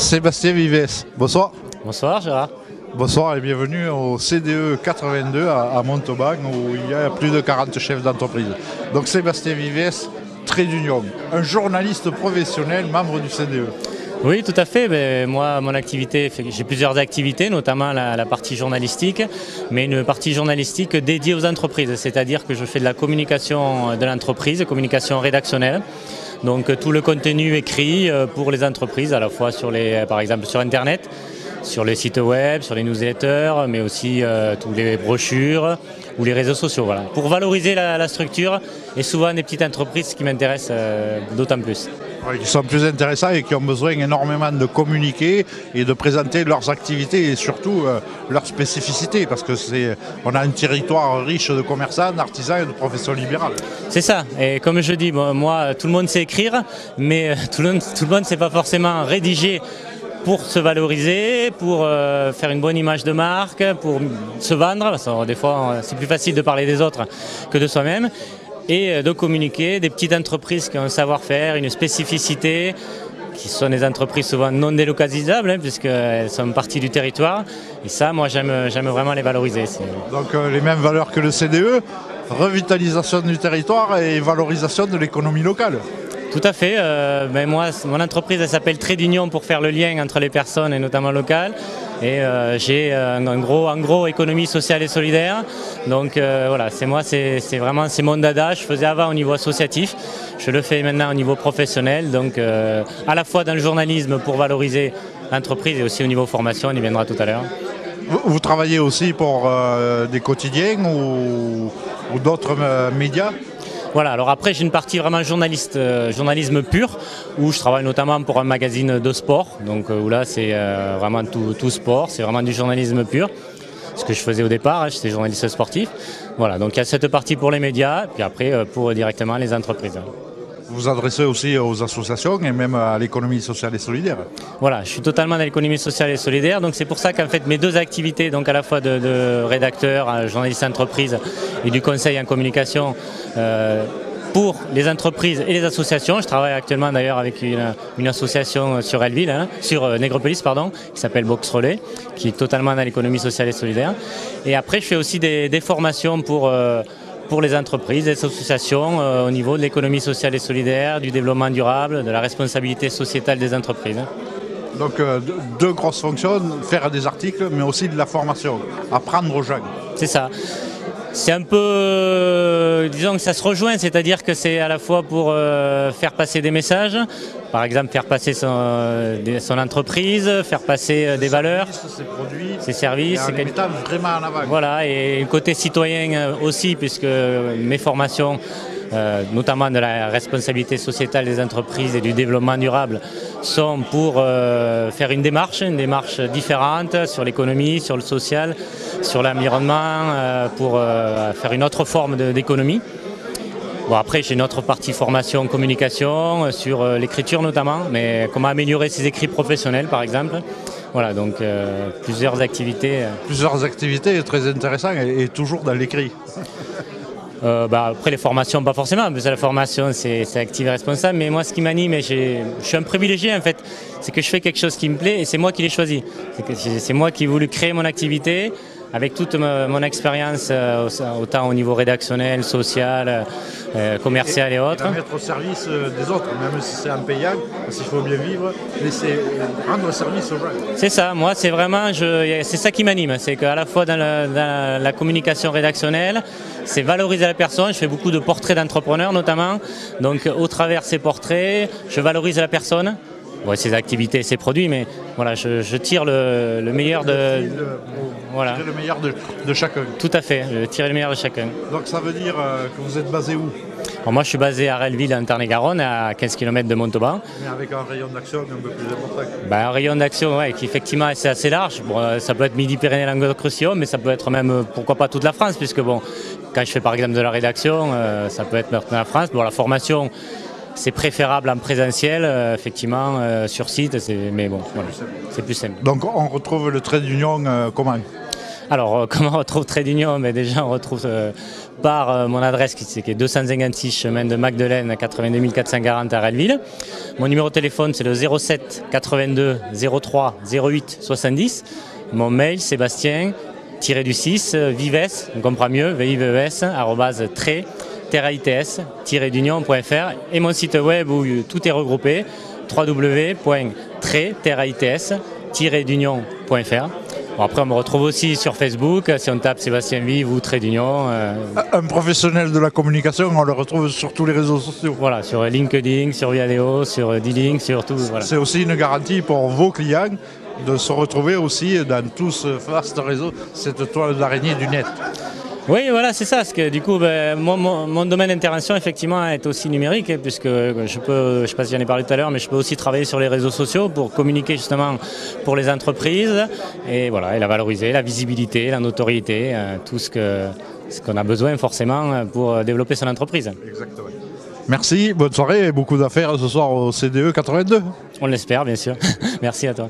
Sébastien Vives, bonsoir. Bonsoir Gérard. Bonsoir et bienvenue au CDE 82 à Montauban où il y a plus de 40 chefs d'entreprise. Donc Sébastien Vives, trait d'union, un journaliste professionnel, membre du CDE. Oui, tout à fait. Ben, moi, mon activité, j'ai plusieurs activités, notamment la partie journalistique, mais une partie journalistique dédiée aux entreprises. C'est-à-dire que je fais de la communication de l'entreprise, communication rédactionnelle. Donc tout le contenu écrit pour les entreprises, à la fois par exemple sur Internet, sur les sites web, sur les newsletters, mais aussi tous les brochures ou les réseaux sociaux. Voilà. Pour valoriser la structure et souvent des petites entreprises qui m'intéressent d'autant plus. Oui, qui sont plus intéressants et qui ont besoin énormément de communiquer et de présenter leurs activités et surtout leurs spécificités parce que on a un territoire riche de commerçants, d'artisans et de professions libérales. C'est ça, et comme je dis, moi tout le monde sait écrire, mais tout le monde ne sait pas forcément rédiger pour se valoriser, pour faire une bonne image de marque, pour se vendre, parce que des fois c'est plus facile de parler des autres que de soi-même, et de communiquer des petites entreprises qui ont un savoir-faire, une spécificité, qui sont des entreprises souvent non délocalisables, puisqu'elles sont partie du territoire, et ça moi j'aime vraiment les valoriser. Donc les mêmes valeurs que le CDE, revitalisation du territoire et valorisation de l'économie locale. Tout à fait. Moi, mon entreprise elle s'appelle Trait d'Union pour faire le lien entre les personnes et notamment locales. Et j'ai en gros économie sociale et solidaire. Donc voilà, c'est vraiment mon dada. Je faisais avant au niveau associatif. Je le fais maintenant au niveau professionnel. Donc à la fois dans le journalisme pour valoriser l'entreprise et aussi au niveau formation, on y viendra tout à l'heure. Vous travaillez aussi pour des quotidiens ou d'autres médias ? Voilà, alors après j'ai une partie vraiment journalisme pur, où je travaille notamment pour un magazine de sport, donc où là c'est vraiment tout sport, c'est vraiment du journalisme pur, ce que je faisais au départ, j'étais journaliste sportif. Voilà, donc il y a cette partie pour les médias, puis après pour directement les entreprises. Vous vous adressez aussi aux associations et même à l'économie sociale et solidaire. Voilà, je suis totalement dans l'économie sociale et solidaire, donc c'est pour ça qu'en fait mes deux activités, donc à la fois de rédacteur, journaliste entreprise et du conseil en communication pour les entreprises et les associations. Je travaille actuellement d'ailleurs avec une association sur Elville, sur Négropolis, qui s'appelle Box Relais, qui est totalement dans l'économie sociale et solidaire. Et après je fais aussi des formations pour les entreprises, les associations au niveau de l'économie sociale et solidaire, du développement durable, de la responsabilité sociétale des entreprises. Donc deux grosses fonctions, faire des articles mais aussi de la formation, apprendre aux gens. C'est ça. C'est un peu, disons que ça se rejoint, c'est-à-dire que c'est à la fois pour faire passer des messages, par exemple faire passer son entreprise, faire passer des valeurs, ses produits, ses services. Et en les mettant vraiment en avant. Voilà, et côté citoyen aussi, puisque mes formations, notamment de la responsabilité sociétale des entreprises et du développement durable, sont pour faire une démarche différente sur l'économie, sur le social, sur l'environnement, pour faire une autre forme d'économie. Bon, après, j'ai une autre partie formation, communication, sur l'écriture notamment, mais comment améliorer ses écrits professionnels par exemple. Voilà, donc plusieurs activités. Plusieurs activités très intéressantes et toujours dans l'écrit. Après les formations, pas forcément, parce que la formation c'est actif et responsable, mais moi ce qui m'anime, et je suis un privilégié en fait, c'est que je fais quelque chose qui me plaît et c'est moi qui l'ai choisi. C'est moi qui ai voulu créer mon activité avec toute mon expérience, autant au niveau rédactionnel, social, commercial et autres. Et la mettre au service des autres, même si c'est impayant, s'il faut bien vivre, laisser rendre service aux gens. C'est ça, moi c'est vraiment, c'est ça qui m'anime, c'est qu'à la fois dans la communication rédactionnelle, c'est valoriser la personne. Je fais beaucoup de portraits d'entrepreneurs notamment, donc au travers ces portraits, je valorise la personne. Bon, ses activités, ses produits, mais voilà, je tire le meilleur voilà. Le meilleur de chacun. Tout à fait, je tire le meilleur de chacun. Donc ça veut dire que vous êtes basé où ? Alors moi je suis basé à Relville en Tarn-et-Garonne, à 15 km de Montauban. Mais avec un rayon d'action un peu plus important. Un rayon d'action qui effectivement c'est assez large. Bon, ça peut être Midi-Pyrénées-Languedoc-Roussillon, mais ça peut être même, pourquoi pas toute la France, puisque bon, quand je fais par exemple de la rédaction, ça peut être toute la France. Bon, la formation, c'est préférable en présentiel, effectivement, sur site, mais bon, voilà, c'est plus simple. Donc on retrouve le trait d'union comment ? Alors, comment on retrouve Trait d'Union? Déjà, on retrouve par mon adresse qui est 256 chemin de Magdeleine, 82 440 à Relleville. Mon numéro de téléphone, c'est le 07 82 03 08 70. Mon mail, Sébastien-du-6, vives, on comprend mieux, vives, @trait-its-d'union.fr, et mon site web où tout est regroupé, www.trait-its-d'union.fr. Bon, après, on me retrouve aussi sur Facebook, si on tape Sébastien Vive ou Trait d'Union. Un professionnel de la communication, on le retrouve sur tous les réseaux sociaux. Voilà, sur LinkedIn, sur Viadeo, sur D-Link, sur tout. Voilà. C'est aussi une garantie pour vos clients de se retrouver aussi dans tout ce vaste réseau, cette toile d'araignée du net. Oui, voilà, c'est ça. Parce que du coup, mon domaine d'intervention, effectivement, est aussi numérique, puisque je ne sais pas si j'en ai parlé tout à l'heure, mais je peux aussi travailler sur les réseaux sociaux pour communiquer justement pour les entreprises et voilà, et la valoriser, la visibilité, la notoriété, tout ce qu'on a besoin forcément pour développer son entreprise. Exactement. Merci, bonne soirée et beaucoup d'affaires ce soir au CDE 82. On l'espère, bien sûr. Merci à toi.